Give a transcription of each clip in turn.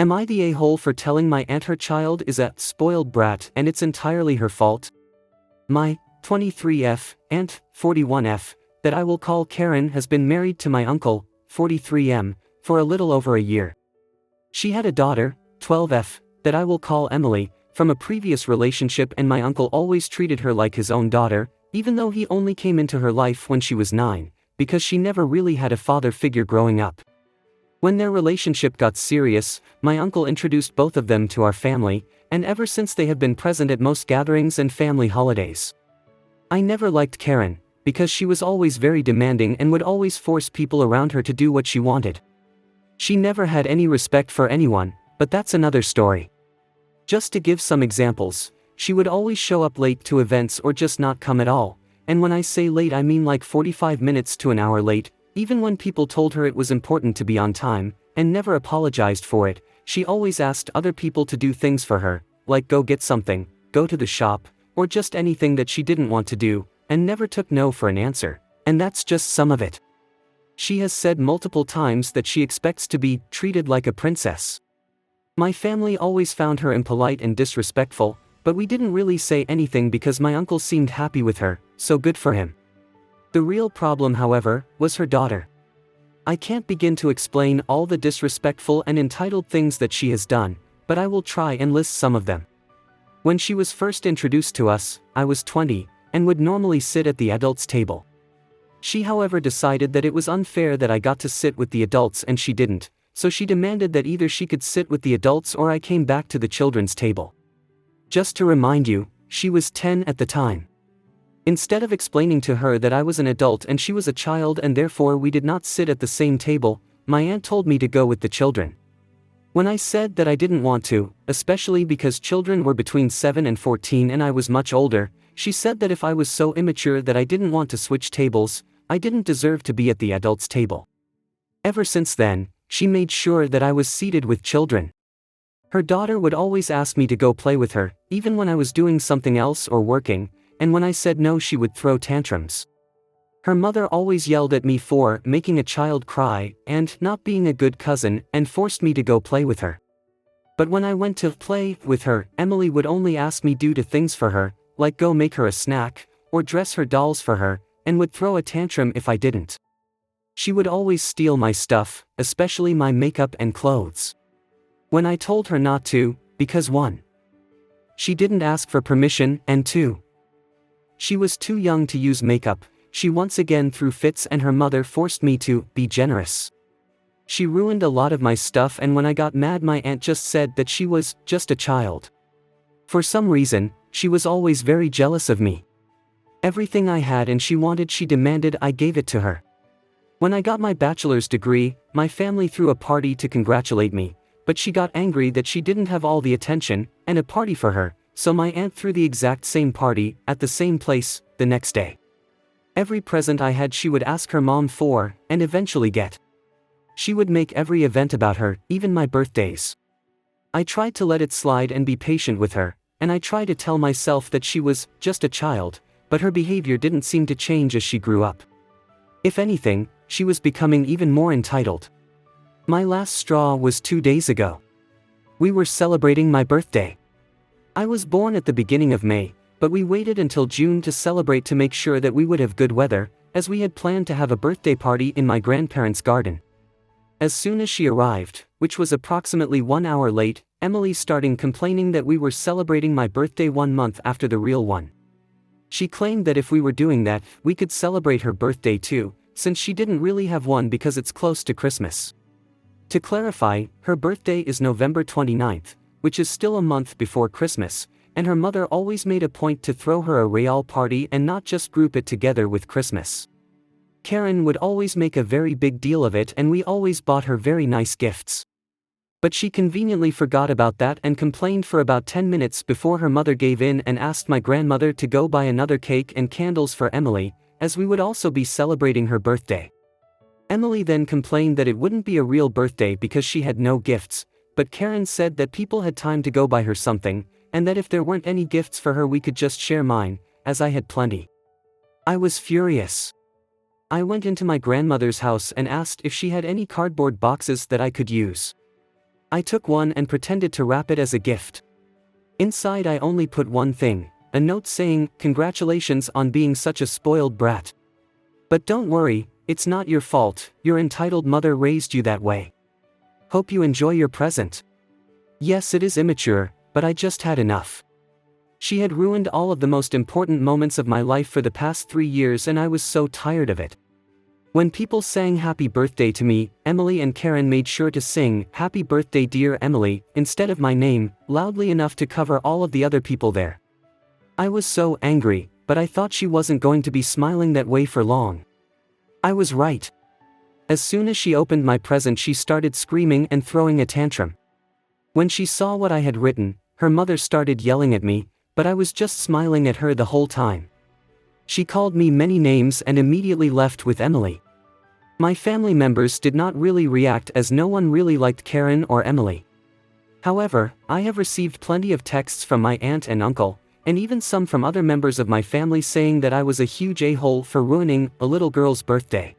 Am I the a-hole for telling my aunt her child is a spoiled brat and it's entirely her fault? My 23F aunt, 41F, that I will call Karen, has been married to my uncle, 43M, for a little over a year. She had a daughter, 12F, that I will call Emily, from a previous relationship, and my uncle always treated her like his own daughter, even though he only came into her life when she was 9, because she never really had a father figure growing up. When their relationship got serious, my uncle introduced both of them to our family, and ever since they have been present at most gatherings and family holidays. I never liked Karen, because she was always very demanding and would always force people around her to do what she wanted. She never had any respect for anyone, but that's another story. Just to give some examples, she would always show up late to events or just not come at all, and when I say late I mean like 45 minutes to an hour late, even when people told her it was important to be on time, and never apologized for it. She always asked other people to do things for her, like go get something, go to the shop, or just anything that she didn't want to do, and never took no for an answer, and that's just some of it. She has said multiple times that she expects to be treated like a princess. My family always found her impolite and disrespectful, but we didn't really say anything because my uncle seemed happy with her, so good for him. The real problem, however, was her daughter. I can't begin to explain all the disrespectful and entitled things that she has done, but I will try and list some of them. When she was first introduced to us, I was 20, and would normally sit at the adults' table. She, however, decided that it was unfair that I got to sit with the adults and she didn't, so she demanded that either she could sit with the adults or I came back to the children's table. Just to remind you, she was 10 at the time. Instead of explaining to her that I was an adult and she was a child and therefore we did not sit at the same table, my aunt told me to go with the children. When I said that I didn't want to, especially because children were between 7 and 14 and I was much older, she said that if I was so immature that I didn't want to switch tables, I didn't deserve to be at the adults' table. Ever since then, she made sure that I was seated with children. Her daughter would always ask me to go play with her, even when I was doing something else or working, and when I said no she would throw tantrums. Her mother always yelled at me for making a child cry and not being a good cousin and forced me to go play with her. But when I went to play with her, Emily would only ask me do things for her, like go make her a snack, or dress her dolls for her, and would throw a tantrum if I didn't. She would always steal my stuff, especially my makeup and clothes. When I told her not to, because 1. She didn't ask for permission, and 2. She was too young to use makeup, she once again threw fits and her mother forced me to be generous. She ruined a lot of my stuff, and when I got mad my aunt just said that she was just a child. For some reason, she was always very jealous of me. Everything I had and she demanded I gave it to her. When I got my bachelor's degree, my family threw a party to congratulate me, but she got angry that she didn't have all the attention and a party for her, so my aunt threw the exact same party, at the same place, the next day. Every present I had she would ask her mom for, and eventually get. She would make every event about her, even my birthdays. I tried to let it slide and be patient with her, and I tried to tell myself that she was just a child, but her behavior didn't seem to change as she grew up. If anything, she was becoming even more entitled. My last straw was 2 days ago. We were celebrating my birthday. I was born at the beginning of May, but we waited until June to celebrate to make sure that we would have good weather, as we had planned to have a birthday party in my grandparents' garden. As soon as she arrived, which was approximately 1 hour late, Emily started complaining that we were celebrating my birthday 1 month after the real one. She claimed that if we were doing that, we could celebrate her birthday too, since she didn't really have one because it's close to Christmas. To clarify, her birthday is November 29th, which is still a month before Christmas, and her mother always made a point to throw her a real party and not just group it together with Christmas. Karen would always make a very big deal of it and we always bought her very nice gifts. But she conveniently forgot about that and complained for about 10 minutes before her mother gave in and asked my grandmother to go buy another cake and candles for Emily, as we would also be celebrating her birthday. Emily then complained that it wouldn't be a real birthday because she had no gifts, but Karen said that people had time to go buy her something, and that if there weren't any gifts for her we could just share mine, as I had plenty. I was furious. I went into my grandmother's house and asked if she had any cardboard boxes that I could use. I took one and pretended to wrap it as a gift. Inside I only put one thing, a note saying, "Congratulations on being such a spoiled brat. But don't worry, it's not your fault, your entitled mother raised you that way. Hope you enjoy your present." Yes, it is immature, but I just had enough. She had ruined all of the most important moments of my life for the past 3 years and I was so tired of it. When people sang happy birthday to me, Emily and Karen made sure to sing, "Happy birthday dear Emily," instead of my name, loudly enough to cover all of the other people there. I was so angry, but I thought she wasn't going to be smiling that way for long. I was right. As soon as she opened my present she started screaming and throwing a tantrum. When she saw what I had written, her mother started yelling at me, but I was just smiling at her the whole time. She called me many names and immediately left with Emily. My family members did not really react as no one really liked Karen or Emily. However, I have received plenty of texts from my aunt and uncle, and even some from other members of my family saying that I was a huge a-hole for ruining a little girl's birthday.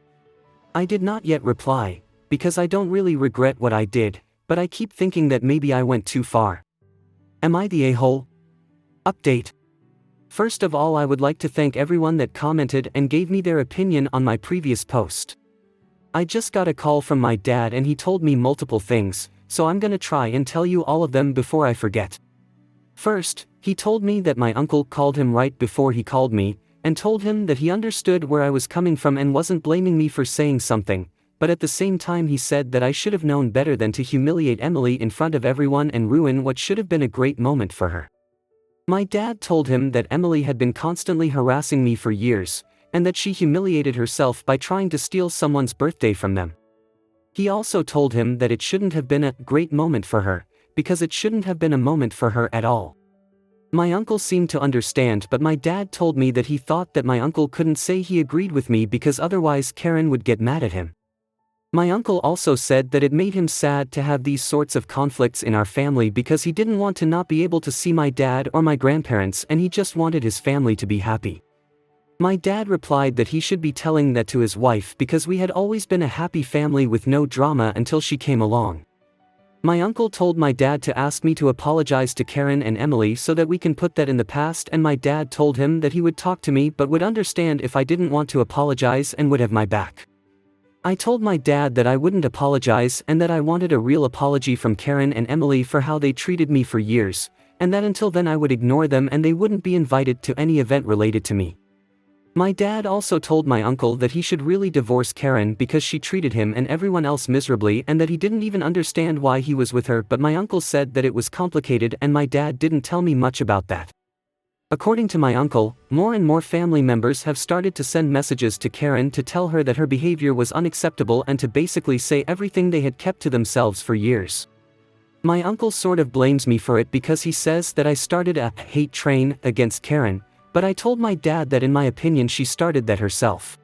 I did not yet reply, because I don't really regret what I did, but I keep thinking that maybe I went too far. Am I the a-hole? Update. First of all, I would like to thank everyone that commented and gave me their opinion on my previous post. I just got a call from my dad and he told me multiple things, so I'm gonna try and tell you all of them before I forget. First, he told me that my uncle called him right before he called me, and told him that he understood where I was coming from and wasn't blaming me for saying something, but at the same time he said that I should have known better than to humiliate Emily in front of everyone and ruin what should have been a great moment for her. My dad told him that Emily had been constantly harassing me for years, and that she humiliated herself by trying to steal someone's birthday from them. He also told him that it shouldn't have been a great moment for her, because it shouldn't have been a moment for her at all. My uncle seemed to understand, but my dad told me that he thought that my uncle couldn't say he agreed with me because otherwise Karen would get mad at him. My uncle also said that it made him sad to have these sorts of conflicts in our family because he didn't want to not be able to see my dad or my grandparents and he just wanted his family to be happy. My dad replied that he should be telling that to his wife because we had always been a happy family with no drama until she came along. My uncle told my dad to ask me to apologize to Karen and Emily so that we can put that in the past, and my dad told him that he would talk to me but would understand if I didn't want to apologize and would have my back. I told my dad that I wouldn't apologize and that I wanted a real apology from Karen and Emily for how they treated me for years, and that until then I would ignore them and they wouldn't be invited to any event related to me. My dad also told my uncle that he should really divorce Karen because she treated him and everyone else miserably and that he didn't even understand why he was with her, but my uncle said that it was complicated and my dad didn't tell me much about that. According to my uncle, more and more family members have started to send messages to Karen to tell her that her behavior was unacceptable and to basically say everything they had kept to themselves for years. My uncle sort of blames me for it because he says that I started a hate train against Karen, but I told my dad that in my opinion she started that herself.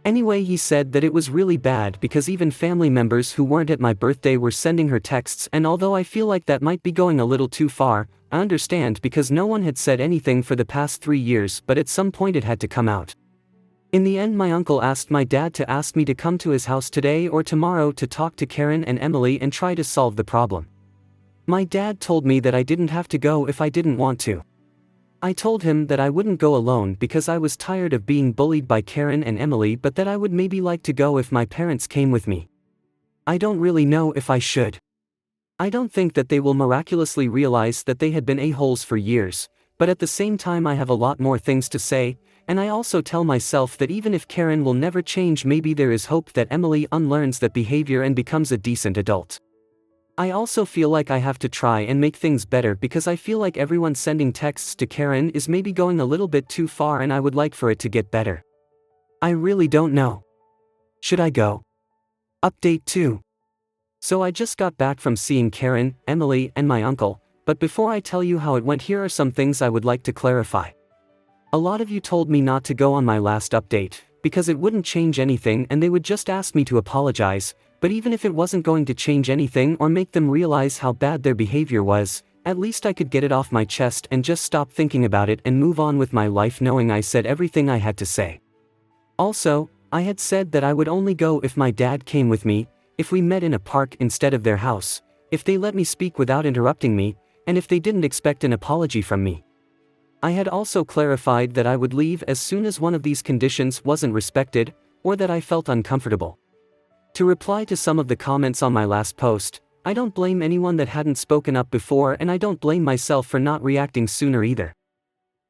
Anyway, he said that it was really bad because even family members who weren't at my birthday were sending her texts, and although I feel like that might be going a little too far, I understand because no one had said anything for the past 3 years, but at some point it had to come out. In the end, my uncle asked my dad to ask me to come to his house today or tomorrow to talk to Karen and Emily and try to solve the problem. My dad told me that I didn't have to go if I didn't want to. I told him that I wouldn't go alone because I was tired of being bullied by Karen and Emily, but that I would maybe like to go if my parents came with me. I don't really know if I should. I don't think that they will miraculously realize that they had been a-holes for years, but at the same time I have a lot more things to say, and I also tell myself that even if Karen will never change, maybe there is hope that Emily unlearns that behavior and becomes a decent adult. I also feel like I have to try and make things better because I feel like everyone sending texts to Karen is maybe going a little bit too far and I would like for it to get better. I really don't know. Should I go? Update 2. So I just got back from seeing Karen, Emily, and my uncle, but before I tell you how it went, here are some things I would like to clarify. A lot of you told me not to go on my last update, because it wouldn't change anything and they would just ask me to apologize, but even if it wasn't going to change anything or make them realize how bad their behavior was, at least I could get it off my chest and just stop thinking about it and move on with my life knowing I said everything I had to say. Also, I had said that I would only go if my dad came with me, if we met in a park instead of their house, if they let me speak without interrupting me, and if they didn't expect an apology from me. I had also clarified that I would leave as soon as one of these conditions wasn't respected, or that I felt uncomfortable. To reply to some of the comments on my last post, I don't blame anyone that hadn't spoken up before, and I don't blame myself for not reacting sooner either.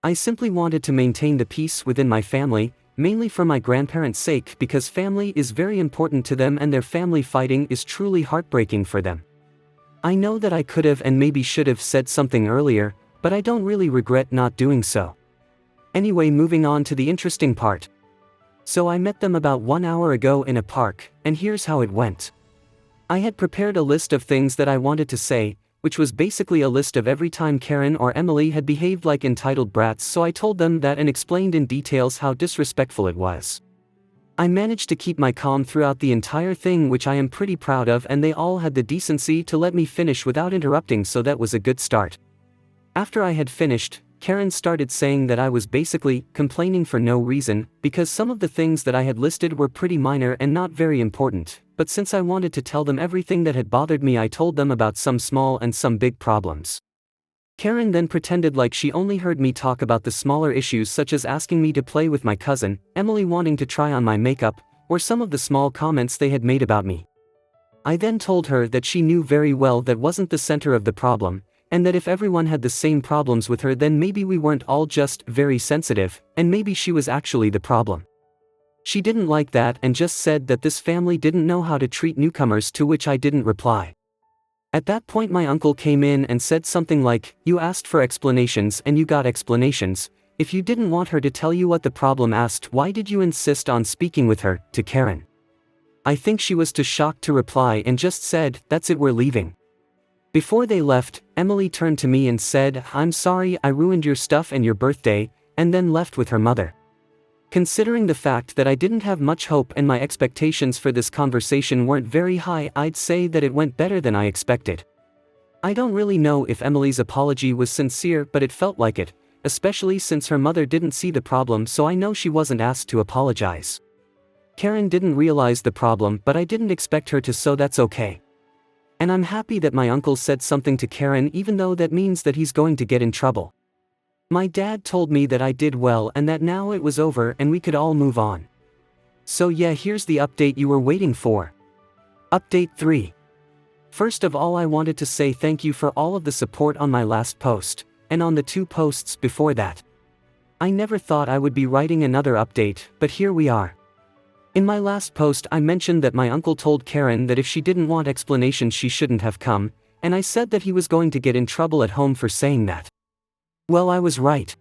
I simply wanted to maintain the peace within my family, mainly for my grandparents' sake, because family is very important to them and their family fighting is truly heartbreaking for them. I know that I could have and maybe should have said something earlier, but I don't really regret not doing so. Anyway, moving on to the interesting part. So I met them about 1 hour ago in a park, and here's how it went. I had prepared a list of things that I wanted to say, which was basically a list of every time Karen or Emily had behaved like entitled brats, so I told them that and explained in details how disrespectful it was. I managed to keep my calm throughout the entire thing, which I am pretty proud of, and they all had the decency to let me finish without interrupting, so that was a good start. After I had finished, Karen started saying that I was basically complaining for no reason, because some of the things that I had listed were pretty minor and not very important, but since I wanted to tell them everything that had bothered me, I told them about some small and some big problems. Karen then pretended like she only heard me talk about the smaller issues, such as asking me to play with my cousin, Emily wanting to try on my makeup, or some of the small comments they had made about me. I then told her that she knew very well that wasn't the center of the problem, and that if everyone had the same problems with her, then maybe we weren't all just very sensitive, and maybe she was actually the problem. She didn't like that and just said that this family didn't know how to treat newcomers, to which I didn't reply. At that point my uncle came in and said something like, "You asked for explanations and you got explanations. If you didn't want her to tell you what the problem asked, why did you insist on speaking with her?" to Karen. I think she was too shocked to reply and just said, "That's it, we're leaving." Before they left, Emily turned to me and said, "I'm sorry I ruined your stuff and your birthday," and then left with her mother. Considering the fact that I didn't have much hope and my expectations for this conversation weren't very high, I'd say that it went better than I expected. I don't really know if Emily's apology was sincere, but it felt like it, especially since her mother didn't see the problem, so I know she wasn't asked to apologize. Karen didn't realize the problem, but I didn't expect her to, so that's okay. And I'm happy that my uncle said something to Karen, even though that means that he's going to get in trouble. My dad told me that I did well and that now it was over and we could all move on. So yeah, here's the update you were waiting for. Update 3. First of all, I wanted to say thank you for all of the support on my last post, and on the 2 posts before that. I never thought I would be writing another update, but here we are. In my last post I mentioned that my uncle told Karen that if she didn't want explanations she shouldn't have come, and I said that he was going to get in trouble at home for saying that. Well, I was right.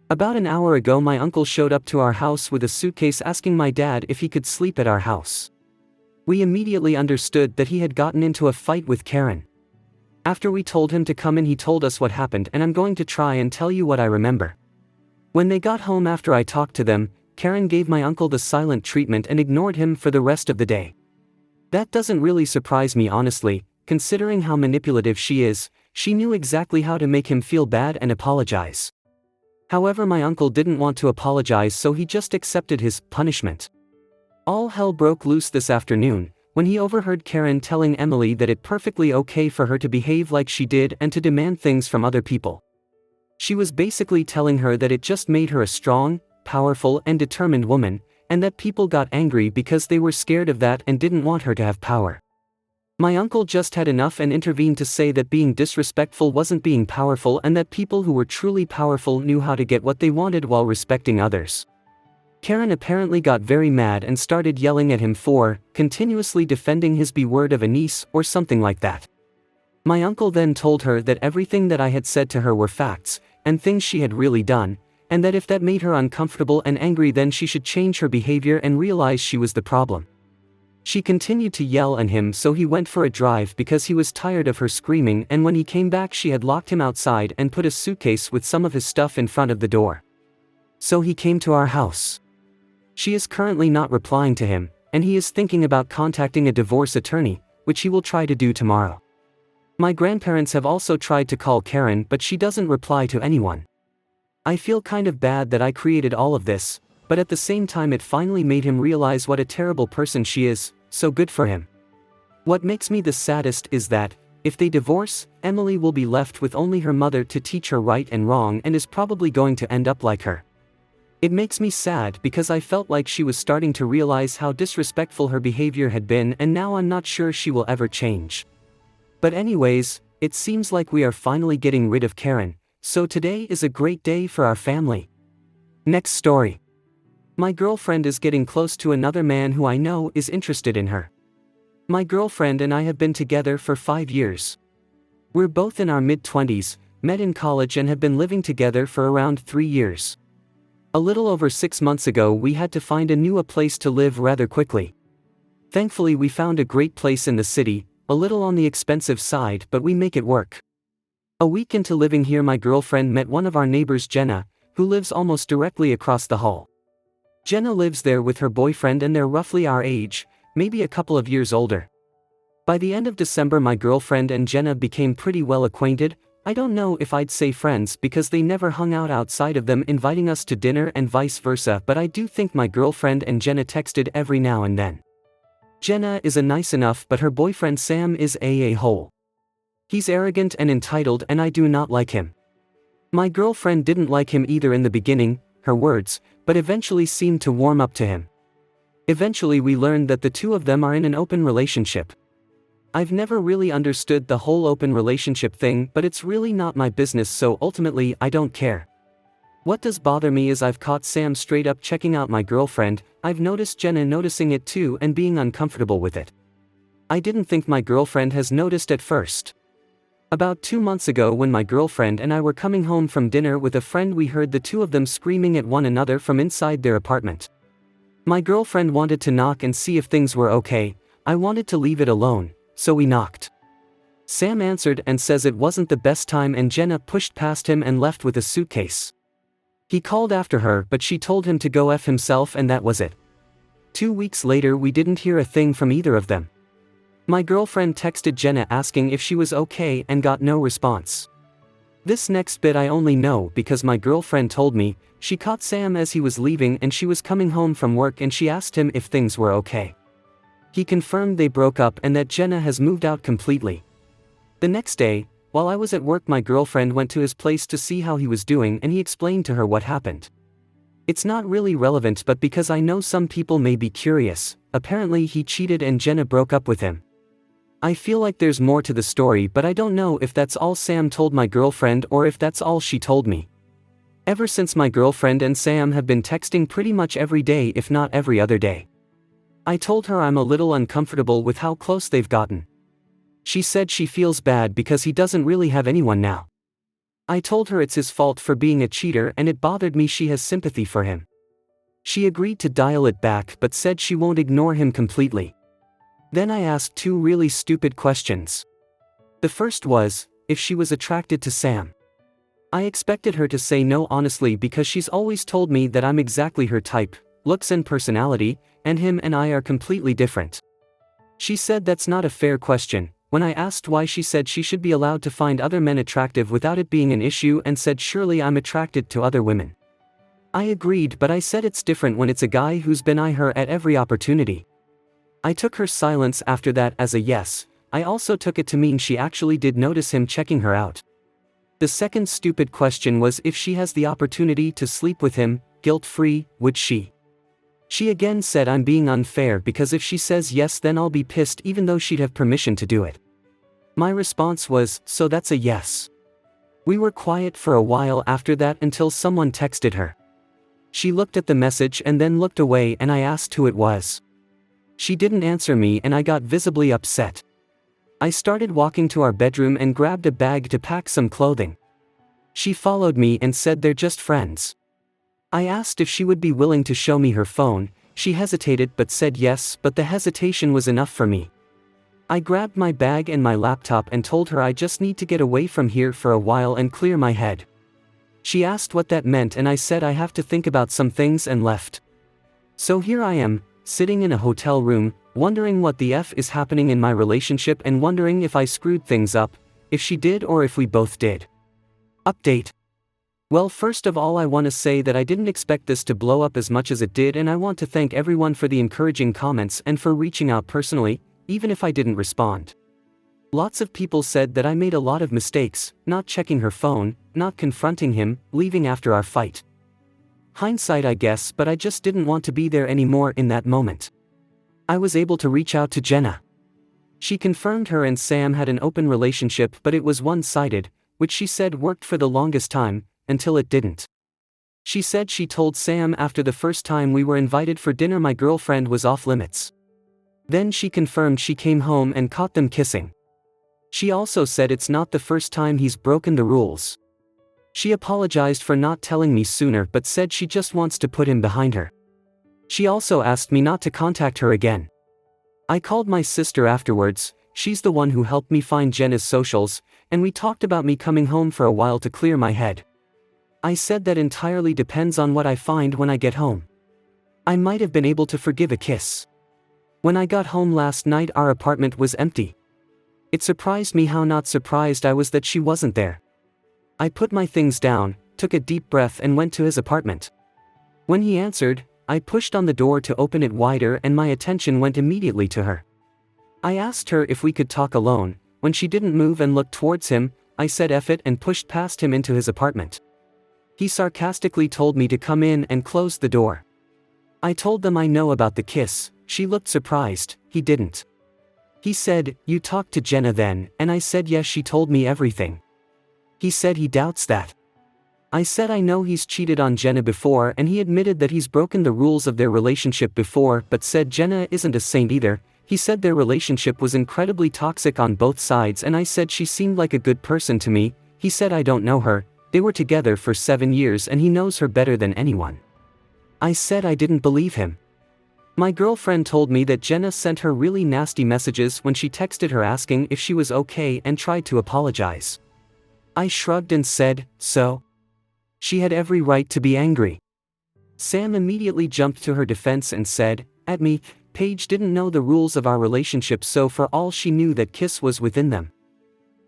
About an hour ago my uncle showed up to our house with a suitcase asking my dad if he could sleep at our house. We immediately understood that he had gotten into a fight with Karen. After we told him to come in, he told us what happened, and I'm going to try and tell you what I remember. When they got home after I talked to them, Karen gave my uncle the silent treatment and ignored him for the rest of the day. That doesn't really surprise me, honestly, considering how manipulative she is. She knew exactly how to make him feel bad and apologize. However, my uncle didn't want to apologize, so he just accepted his punishment. All hell broke loose this afternoon, when he overheard Karen telling Emily that it's perfectly okay for her to behave like she did and to demand things from other people. She was basically telling her that it just made her a strong, powerful and determined woman, and that people got angry because they were scared of that and didn't want her to have power. My uncle just had enough and intervened to say that being disrespectful wasn't being powerful, and that people who were truly powerful knew how to get what they wanted while respecting others. Karen apparently got very mad and started yelling at him for continuously defending his B-word of a niece or something like that. My uncle then told her that everything that I had said to her were facts, and things she had really done, and that if that made her uncomfortable and angry, then she should change her behavior and realize she was the problem. She continued to yell at him, so he went for a drive because he was tired of her screaming, and when he came back she had locked him outside and put a suitcase with some of his stuff in front of the door. So he came to our house. She is currently not replying to him, and he is thinking about contacting a divorce attorney, which he will try to do tomorrow. My grandparents have also tried to call Karen, but she doesn't reply to anyone. I feel kind of bad that I created all of this, but at the same time it finally made him realize what a terrible person she is, so good for him. What makes me the saddest is that, If they divorce, Emily will be left with only her mother to teach her right and wrong and is probably going to end up like her. It makes me sad because I felt like she was starting to realize how disrespectful her behavior had been, and now I'm not sure she will ever change. But anyways, it seems like we are finally getting rid of Karen, so today is a great day for our family. Next story. My girlfriend is getting close to another man who I know is interested in her. My girlfriend and I have been together for 5 years. We're both in our mid-20s, met in college and have been living together for around 3 years. A little over 6 months ago we had to find a new place to live rather quickly. Thankfully we found a great place in the city, a little on the expensive side, but we make it work. A week into living here my girlfriend met one of our neighbors, Jenna, who lives almost directly across the hall. Jenna lives there with her boyfriend and they're roughly our age, maybe a couple of years older. By the end of December my girlfriend and Jenna became pretty well acquainted. I don't know if I'd say friends because they never hung out outside of them inviting us to dinner and vice versa, but I do think my girlfriend and Jenna texted every now and then. Jenna is a nice enough, but her boyfriend Sam is a hole. He's arrogant and entitled and I do not like him. My girlfriend didn't like him either in the beginning, her words, but eventually seemed to warm up to him. Eventually we learned that the two of them are in an open relationship. I've never really understood the whole open relationship thing, but it's really not my business, so ultimately I don't care. What does bother me is I've caught Sam straight up checking out my girlfriend. I've noticed Jenna noticing it too and being uncomfortable with it. I didn't think my girlfriend has noticed at first. About 2 months ago when my girlfriend and I were coming home from dinner with a friend we heard the two of them screaming at one another from inside their apartment. My girlfriend wanted to knock and see if things were okay. I wanted to leave it alone, so we knocked. Sam answered and says it wasn't the best time and Jenna pushed past him and left with a suitcase. He called after her but she told him to go F himself and that was it. 2 weeks later we didn't hear a thing from either of them. My girlfriend texted Jenna asking if she was okay and got no response. This next bit I only know because my girlfriend told me. She caught Sam as he was leaving and she was coming home from work and she asked him if things were okay. He confirmed they broke up and that Jenna has moved out completely. The next day, while I was at work my girlfriend went to his place to see how he was doing and he explained to her what happened. It's not really relevant but because I know some people may be curious, apparently he cheated and Jenna broke up with him. I feel like there's more to the story but I don't know if that's all Sam told my girlfriend or if that's all she told me. Ever since my girlfriend and Sam have been texting pretty much every day if not every other day. I told her I'm a little uncomfortable with how close they've gotten. She said she feels bad because he doesn't really have anyone now. I told her it's his fault for being a cheater and it bothered me she has sympathy for him. She agreed to dial it back but said she won't ignore him completely. Then I asked 2 really stupid questions. The first was, if she was attracted to Sam. I expected her to say no honestly because she's always told me that I'm exactly her type, looks and personality, and him and I are completely different. She said that's not a fair question. When I asked why she said she should be allowed to find other men attractive without it being an issue and said surely I'm attracted to other women. I agreed but I said it's different when it's a guy who's been eyeing her at every opportunity. I took her silence after that as a yes. I also took it to mean she actually did notice him checking her out. The second stupid question was if she has the opportunity to sleep with him, guilt-free, would she? She again said I'm being unfair because if she says yes then I'll be pissed even though she'd have permission to do it. My response was, so that's a yes. We were quiet for a while after that until someone texted her. She looked at the message and then looked away and I asked who it was. She didn't answer me and I got visibly upset. I started walking to our bedroom and grabbed a bag to pack some clothing. She followed me and said they're just friends. I asked if she would be willing to show me her phone. She hesitated but said yes, but the hesitation was enough for me. I grabbed my bag and my laptop and told her I just need to get away from here for a while and clear my head. She asked what that meant and I said I have to think about some things and left. So here I am, sitting in a hotel room, wondering what the F is happening in my relationship and wondering if I screwed things up, if she did or if we both did. Update. Well, first of all I want to say that I didn't expect this to blow up as much as it did and I want to thank everyone for the encouraging comments and for reaching out personally, even if I didn't respond. Lots of people said that I made a lot of mistakes, not checking her phone, not confronting him, leaving after our fight. Hindsight, I guess, but I just didn't want to be there anymore in that moment. I was able to reach out to Jenna. She confirmed her and Sam had an open relationship, but it was one-sided, which she said worked for the longest time, until it didn't. She said she told Sam after the first time we were invited for dinner my girlfriend was off limits. Then she confirmed she came home and caught them kissing. She also said it's not the first time he's broken the rules. She apologized for not telling me sooner but said she just wants to put him behind her. She also asked me not to contact her again. I called my sister afterwards, she's the one who helped me find Jenna's socials, and we talked about me coming home for a while to clear my head. I said that entirely depends on what I find when I get home. I might have been able to forgive a kiss. When I got home last night our apartment was empty. It surprised me how not surprised I was that she wasn't there. I put my things down, took a deep breath and went to his apartment. When he answered, I pushed on the door to open it wider and my attention went immediately to her. I asked her if we could talk alone. When she didn't move and looked towards him, I said F it and pushed past him into his apartment. He sarcastically told me to come in and closed the door. I told them I know about the kiss. She looked surprised. He didn't. He said, "You talked to Jenna then," and I said yes, she told me everything. He said he doubts that. I said I know he's cheated on Jenna before and he admitted that he's broken the rules of their relationship before but said Jenna isn't a saint either. He said their relationship was incredibly toxic on both sides and I said she seemed like a good person to me. He said I don't know her, they were together for 7 years and he knows her better than anyone. I said I didn't believe him. My girlfriend told me that Jenna sent her really nasty messages when she texted her asking if she was okay and tried to apologize. I shrugged and said, so? She had every right to be angry. Sam immediately jumped to her defense and said, at me, Paige didn't know the rules of our relationship so for all she knew that kiss was within them.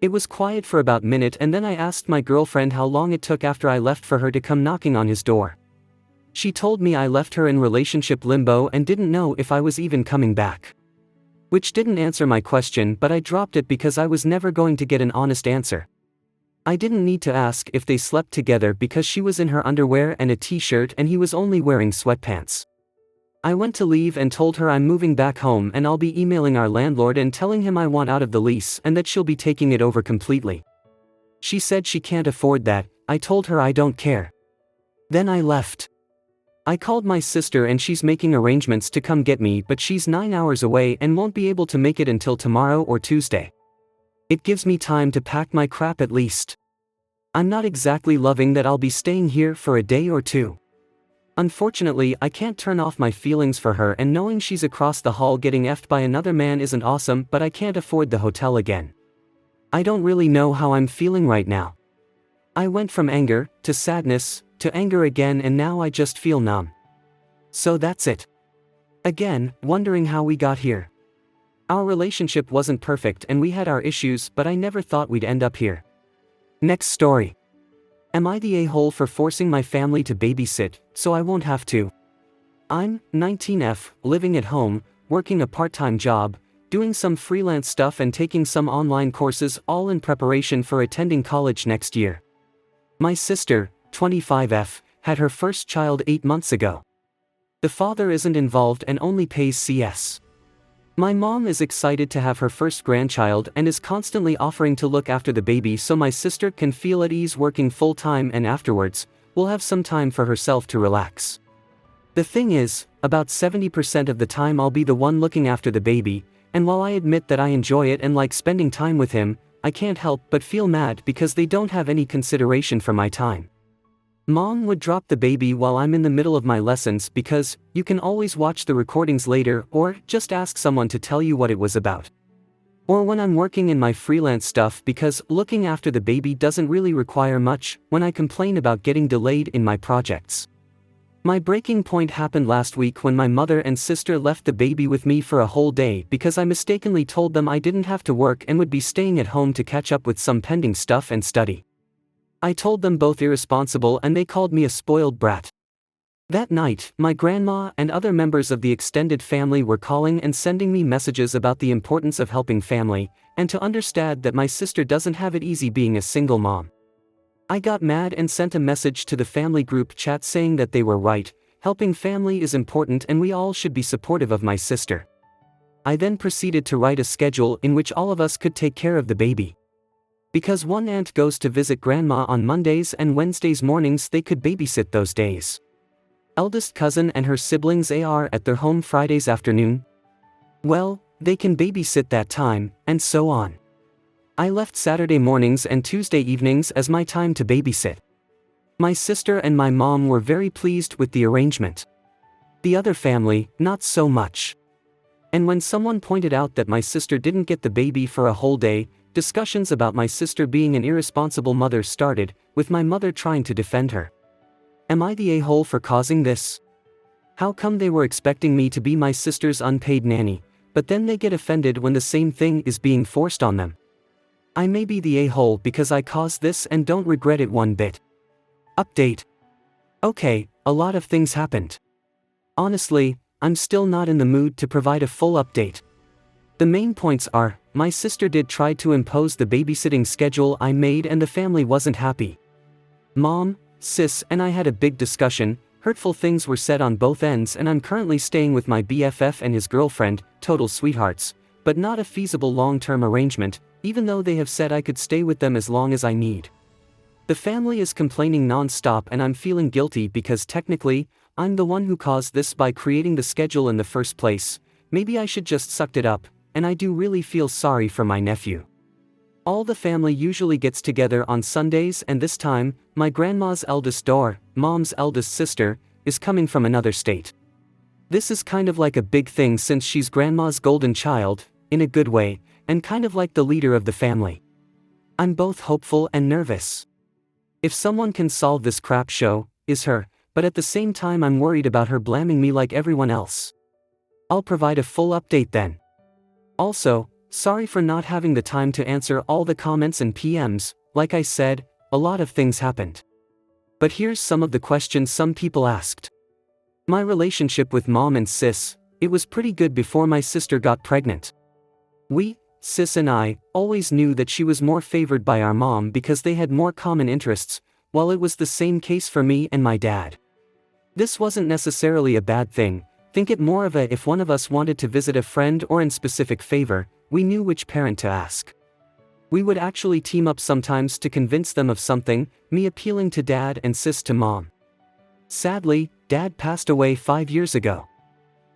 It was quiet for about a minute and then I asked my girlfriend how long it took after I left for her to come knocking on his door. She told me I left her in relationship limbo and didn't know if I was even coming back. Which didn't answer my question but I dropped it because I was never going to get an honest answer. I didn't need to ask if they slept together because she was in her underwear and a t-shirt and he was only wearing sweatpants. I went to leave and told her I'm moving back home and I'll be emailing our landlord and telling him I want out of the lease and that she'll be taking it over completely. She said she can't afford that. I told her I don't care. Then I left. I called my sister and she's making arrangements to come get me but she's 9 hours away and won't be able to make it until tomorrow or Tuesday. It gives me time to pack my crap at least. I'm not exactly loving that I'll be staying here for a day or two. Unfortunately, I can't turn off my feelings for her and knowing she's across the hall getting effed by another man isn't awesome but I can't afford the hotel again. I don't really know how I'm feeling right now. I went from anger, to sadness, to anger again and now I just feel numb. So that's it. Again, wondering how we got here. Our relationship wasn't perfect and we had our issues but I never thought we'd end up here. Next story. Am I the a-hole for forcing my family to babysit, so I won't have to? I'm 19F, living at home, working a part-time job, doing some freelance stuff and taking some online courses all in preparation for attending college next year. My sister, 25F, had her first child 8 months ago. The father isn't involved and only pays CS. My mom is excited to have her first grandchild and is constantly offering to look after the baby so my sister can feel at ease working full-time and afterwards, will have some time for herself to relax. The thing is, about 70% of the time I'll be the one looking after the baby, and while I admit that I enjoy it and like spending time with him, I can't help but feel mad because they don't have any consideration for my time. Mom would drop the baby while I'm in the middle of my lessons because you can always watch the recordings later or just ask someone to tell you what it was about. Or when I'm working in my freelance stuff because looking after the baby doesn't really require much when I complain about getting delayed in my projects. My breaking point happened last week when my mother and sister left the baby with me for a whole day because I mistakenly told them I didn't have to work and would be staying at home to catch up with some pending stuff and study. I told them both irresponsible and they called me a spoiled brat. That night, my grandma and other members of the extended family were calling and sending me messages about the importance of helping family, and to understand that my sister doesn't have it easy being a single mom. I got mad and sent a message to the family group chat saying that they were right, helping family is important and we all should be supportive of my sister. I then proceeded to write a schedule in which all of us could take care of the baby. Because one aunt goes to visit grandma on Mondays and Wednesdays mornings, they could babysit those days. Eldest cousin and her siblings are at their home Fridays afternoon. Well, they can babysit that time, and so on. I left Saturday mornings and Tuesday evenings as my time to babysit. My sister and my mom were very pleased with the arrangement. The other family, not so much. And when someone pointed out that my sister didn't get the baby for a whole day, discussions about my sister being an irresponsible mother started, with my mother trying to defend her. Am I the a-hole for causing this? How come they were expecting me to be my sister's unpaid nanny, but then they get offended when the same thing is being forced on them? I may be the a-hole because I caused this and don't regret it one bit. Update. Okay, a lot of things happened. Honestly, I'm still not in the mood to provide a full update. The main points are, my sister did try to impose the babysitting schedule I made and the family wasn't happy. Mom, sis and I had a big discussion, hurtful things were said on both ends, and I'm currently staying with my BFF and his girlfriend, total sweethearts, but not a feasible long-term arrangement, even though they have said I could stay with them as long as I need. The family is complaining non-stop and I'm feeling guilty because technically, I'm the one who caused this by creating the schedule in the first place. Maybe I should just sucked it up, and I do really feel sorry for my nephew. All the family usually gets together on Sundays, and this time, my grandma's eldest daughter, mom's eldest sister, is coming from another state. This is kind of like a big thing since she's grandma's golden child, in a good way, and kind of like the leader of the family. I'm both hopeful and nervous. If someone can solve this crap show, is her, but at the same time I'm worried about her blaming me like everyone else. I'll provide a full update then. Also, sorry for not having the time to answer all the comments and PMs, like I said, a lot of things happened. But here's some of the questions some people asked. My relationship with mom and sis, it was pretty good before my sister got pregnant. We, sis and I, always knew that she was more favored by our mom because they had more common interests, while it was the same case for me and my dad. This wasn't necessarily a bad thing, think it more of a if one of us wanted to visit a friend or in specific favor, we knew which parent to ask. We would actually team up sometimes to convince them of something, me appealing to dad and sis to mom. Sadly, dad passed away 5 years ago.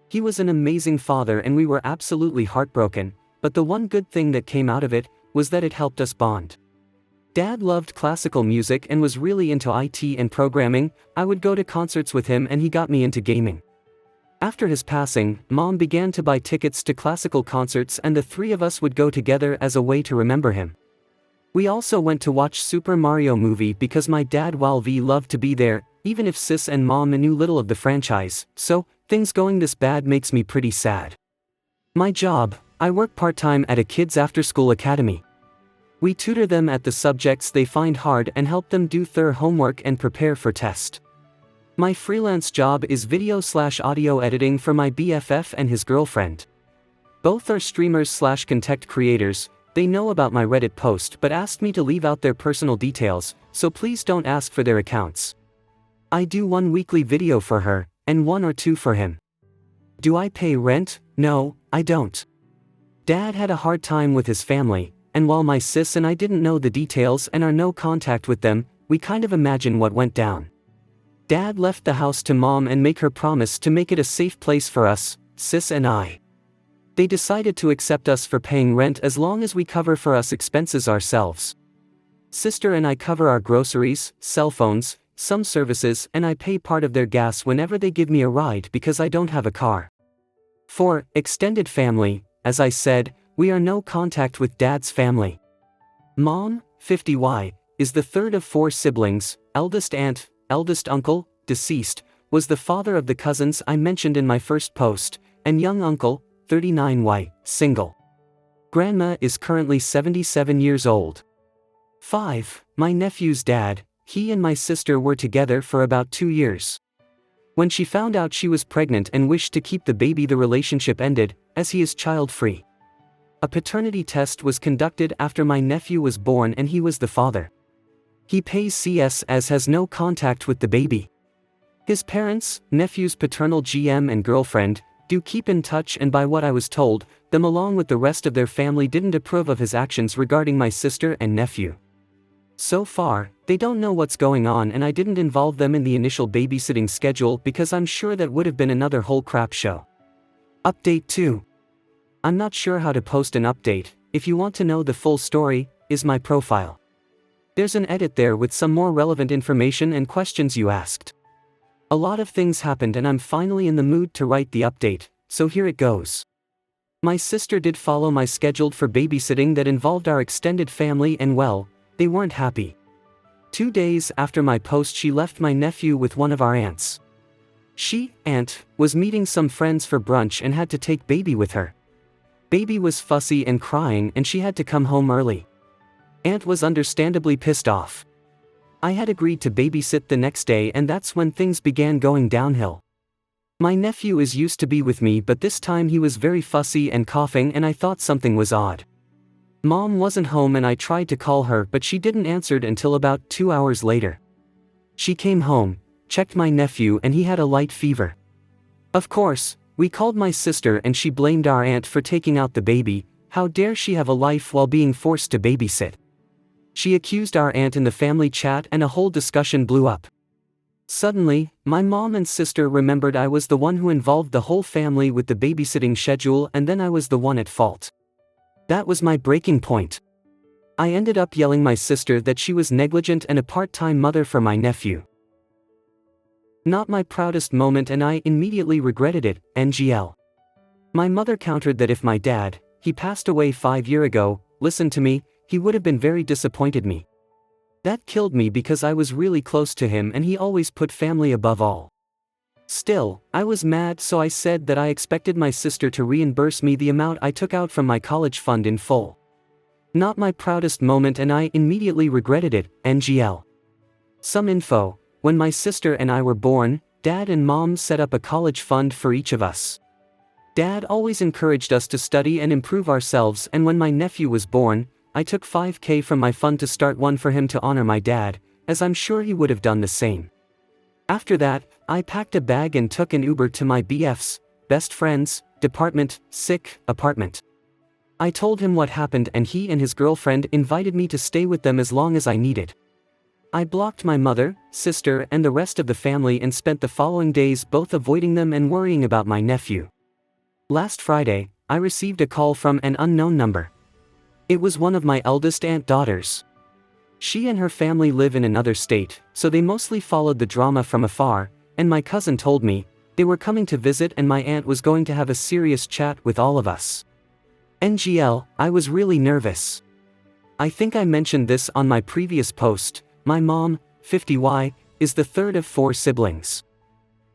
He was an amazing father and we were absolutely heartbroken, but the one good thing that came out of it was that it helped us bond. Dad loved classical music and was really into IT and programming. I would go to concerts with him and he got me into gaming. After his passing, mom began to buy tickets to classical concerts and the three of us would go together as a way to remember him. We also went to watch Super Mario movie because my dad loved to be there, even if sis and mom knew little of the franchise, so, things going this bad makes me pretty sad. My job, I work part-time at a kids after-school academy. We tutor them at the subjects they find hard and help them do their homework and prepare for test. My freelance job is video/audio editing for my BFF and his girlfriend. Both are streamers/content creators. They know about my Reddit post but asked me to leave out their personal details, so please don't ask for their accounts. I do one weekly video for her, and 1 or 2 for him. Do I pay rent? No, I don't. Dad had a hard time with his family, and while my sis and I didn't know the details and are no contact with them, we kind of imagine what went down. Dad left the house to mom and make her promise to make it a safe place for us, sis and I. They decided to accept us for paying rent as long as we cover for us expenses ourselves. Sister and I cover our groceries, cell phones, some services, and I pay part of their gas whenever they give me a ride because I don't have a car. For extended family, as I said, we are no contact with dad's family. Mom, 50Y, is the third of 4 siblings, eldest aunt, eldest uncle, deceased, was the father of the cousins I mentioned in my first post, and young uncle, 39Y, single. Grandma is currently 77 years old. 5. My nephew's dad, he and my sister were together for about 2 years. When she found out she was pregnant and wished to keep the baby, the relationship ended, as he is child-free. A paternity test was conducted after my nephew was born and he was the father. He pays CS as has no contact with the baby. His parents, nephew's paternal GM and girlfriend, do keep in touch, and by what I was told, them along with the rest of their family didn't approve of his actions regarding my sister and nephew. So far, they don't know what's going on, and I didn't involve them in the initial babysitting schedule because I'm sure that would have been another whole crap show. Update 2. I'm not sure how to post an update. If you want to know the full story, is my profile. There's an edit there with some more relevant information and questions you asked. A lot of things happened and I'm finally in the mood to write the update, so here it goes. My sister did follow my scheduled for babysitting that involved our extended family, and well, they weren't happy. 2 days after my post, she left my nephew with one of our aunts. Aunt, was meeting some friends for brunch and had to take baby with her. Baby was fussy and crying and she had to come home early. Aunt was understandably pissed off. I had agreed to babysit the next day, and that's when things began going downhill. My nephew is used to be with me, but this time he was very fussy and coughing and I thought something was odd. Mom wasn't home and I tried to call her, but she didn't answer until about 2 hours later. She came home, checked my nephew, and he had a light fever. Of course, we called my sister and she blamed our aunt for taking out the baby. How dare she have a life while being forced to babysit? She accused our aunt in the family chat and a whole discussion blew up. Suddenly, my mom and sister remembered I was the one who involved the whole family with the babysitting schedule, and then I was the one at fault. That was my breaking point. I ended up yelling my sister that she was negligent and a part-time mother for my nephew. Not my proudest moment and I immediately regretted it, NGL. My mother countered that if my dad, he passed away 5 years ago, listened to me, he would have been very disappointed me. That killed me because I was really close to him and he always put family above all. Still, I was mad, so I said that I expected my sister to reimburse me the amount I took out from my college fund in full. Not my proudest moment and I immediately regretted it, NGL. Some info: when my sister and I were born, Dad and Mom set up a college fund for each of us. Dad always encouraged us to study and improve ourselves, and when my nephew was born, I took $5,000 from my fund to start one for him to honor my dad, as I'm sure he would have done the same. After that, I packed a bag and took an Uber to my BF's, best friend's, apartment. I told him what happened and he and his girlfriend invited me to stay with them as long as I needed. I blocked my mother, sister, and the rest of the family and spent the following days both avoiding them and worrying about my nephew. Last Friday, I received a call from an unknown number. It was one of my eldest aunt daughters. She and her family live in another state, so they mostly followed the drama from afar, and my cousin told me they were coming to visit and my aunt was going to have a serious chat with all of us. NGL, I was really nervous. I think I mentioned this on my previous post. My mom, 50Y, is the third of 4 siblings.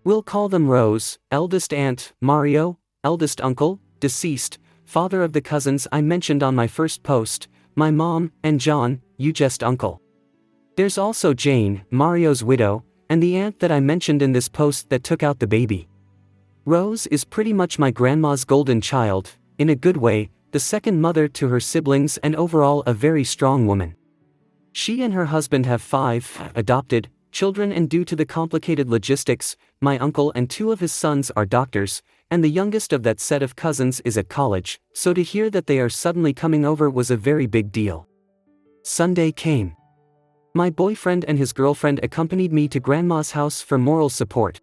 We'll call them Rose, eldest aunt, Mario, eldest uncle, deceased, father of the cousins I mentioned on my first post, my mom, and John, youngest uncle. There's also Jane, Mario's widow, and the aunt that I mentioned in this post that took out the baby. Rose is pretty much my grandma's golden child, in a good way, the second mother to her siblings and overall a very strong woman. She and her husband have 5 adopted children, and due to the complicated logistics, my uncle and 2 of his sons are doctors, and the youngest of that set of cousins is at college, so to hear that they are suddenly coming over was a very big deal. Sunday came. My boyfriend and his girlfriend accompanied me to Grandma's house for moral support.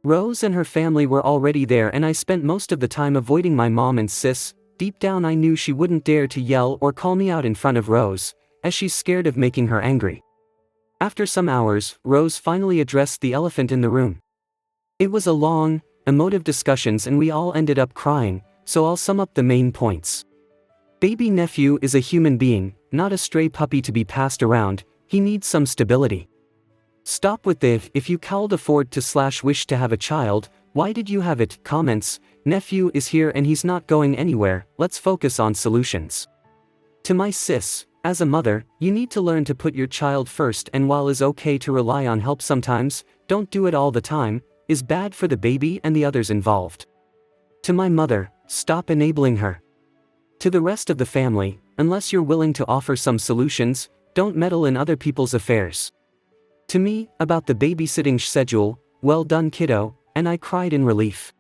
Rose and her family were already there and I spent most of the time avoiding my mom and sis. Deep down I knew she wouldn't dare to yell or call me out in front of Rose, as she's scared of making her angry. After some hours, Rose finally addressed the elephant in the room. It was a long, emotive discussions and we all ended up crying, so I'll sum up the main points. Baby nephew is a human being, not a stray puppy to be passed around. He needs some stability. Stop with the "if you can't afford to wish to have a child, why did you have it" comments. Nephew is here and he's not going anywhere, let's focus on solutions. To my sis, as a mother, you need to learn to put your child first, and while it's okay to rely on help sometimes, don't do it all the time. is bad for the baby and the others involved. To my mother, stop enabling her. To the rest of the family, unless you're willing to offer some solutions, don't meddle in other people's affairs. To me, about the babysitting schedule, well done kiddo, and I cried in relief.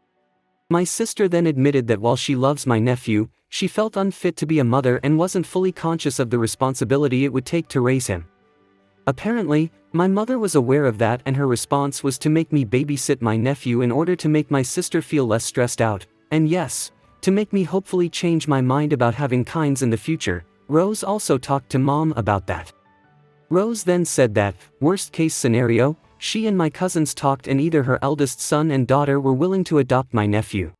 My sister then admitted that while she loves my nephew, she felt unfit to be a mother and wasn't fully conscious of the responsibility it would take to raise him. Apparently, my mother was aware of that and her response was to make me babysit my nephew in order to make my sister feel less stressed out, and yes, to make me hopefully change my mind about having kinds in the future. Rose also talked to Mom about that. Rose then said that, worst case scenario, she and my cousins talked and either her eldest son and daughter were willing to adopt my nephew.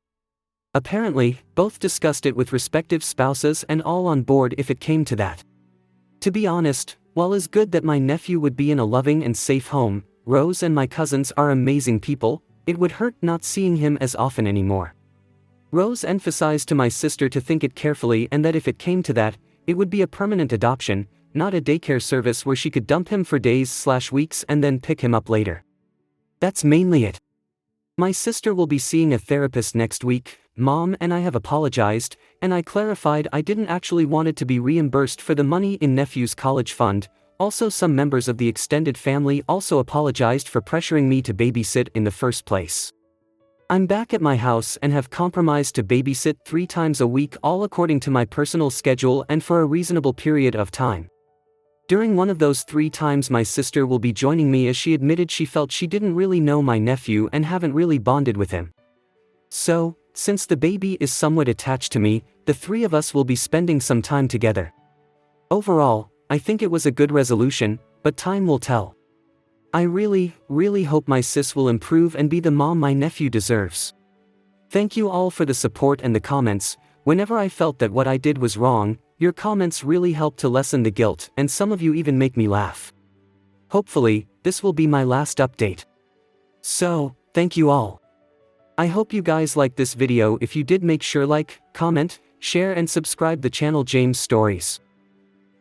Apparently, both discussed it with respective spouses and all on board if it came to that. To be honest, while it's good that my nephew would be in a loving and safe home, Rose and my cousins are amazing people, it would hurt not seeing him as often anymore. Rose emphasized to my sister to think it carefully and that if it came to that, it would be a permanent adoption, not a daycare service where she could dump him for days/weeks and then pick him up later. That's mainly it. My sister will be seeing a therapist next week. Mom and I have apologized, and I clarified I didn't actually want it to be reimbursed for the money in nephew's college fund. Also, some members of the extended family also apologized for pressuring me to babysit in the first place. I'm back at my house and have compromised to babysit 3 times a week, all according to my personal schedule and for a reasonable period of time. During one of those 3 times my sister will be joining me as she admitted she felt she didn't really know my nephew and haven't really bonded with him. So, since the baby is somewhat attached to me, the 3 of us will be spending some time together. Overall, I think it was a good resolution, but time will tell. I really hope my sis will improve and be the mom my nephew deserves. Thank you all for the support and the comments. Whenever I felt that what I did was wrong, your comments really helped to lessen the guilt, and some of you even make me laugh. Hopefully, this will be my last update. So, thank you all. I hope you guys liked this video. If you did, make sure like, comment, share and subscribe the channel James Stories.